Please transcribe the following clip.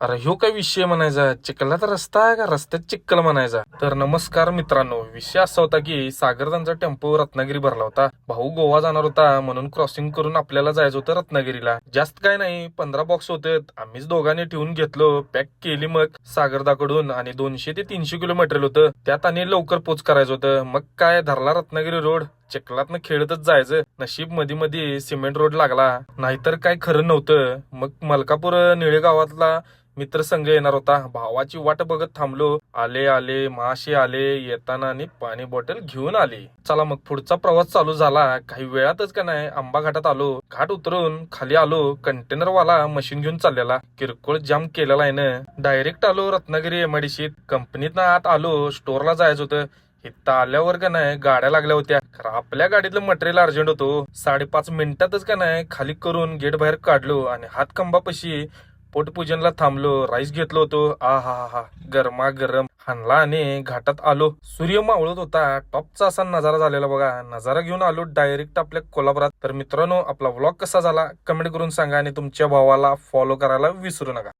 अरे ह्यो काय विषय म्हणायचा, चिखलाचा रस्ता आहे का रस्त्यात चिखल म्हणायचा. तर नमस्कार मित्रांनो, विषय असा होता की सागरदांचा टेम्पो रत्नागिरी भरला होता. भाऊ गोवा जाणार होता म्हणून क्रॉसिंग करून आपल्याला जायचं होतं रत्नागिरीला. जास्त काय नाही, 15 बॉक्स होते. आम्हीच दोघांनी ठेवून घेतलो, पॅक केली मग सागरदाकडून. आणि 200 ते 300 किलो मटेरियल होतं, त्यात आणि लवकर पोच करायचं होतं. मग काय धरला रत्नागिरी रोड, चिखलातनं खेळतच जायचं. नशीब मध्ये मध्ये सिमेंट रोड लागला, नाहीतर काय खरं नव्हतं. मग मलकापूर निळे गावातला मित्रसंघ येणार होता. भावाची वाट बघत थांबलो. आले आले मासे आले, येताना आणि पाणी बॉटल घेऊन आले. चला मग पुढचा प्रवास चालू झाला. काही वेळातच का नाही आंबा घाटात आलो. घाट उतरून खाली आलो. कंटेनर वाला मशीन घेऊन चाललेला, किरकोळ जाम केलेला आहे ना. डायरेक्ट आलो रत्नागिरी एमआयडीसीत. कंपनीतनं आत आलो, स्टोअरला जायचं होतं. इथं आल्यावर का नाही गाड्या लागल्या होत्या. खरं आपल्या गाडीतलं मटेरियल अर्जंट होतो. 5.5 मिनिटातच का नाही खाली करून गेट बाहेर काढलो आणि हातकंबापाशी पोटपूजनला थांबलो. राईस घेतलो होतो. आ हा हा हा, गरमा गरम हाणला आणि घाटात आलो. सूर्य मावळत होता. टॉपचा असा नजारा झालेला बघा. नजारा घेऊन आलो डायरेक्ट आपल्या कोल्हापुरात. तर मित्रांनो, आपला व्लॉग कसा झाला कमेंट करून सांगा आणि तुमच्या भावाला फॉलो करायला विसरू नका.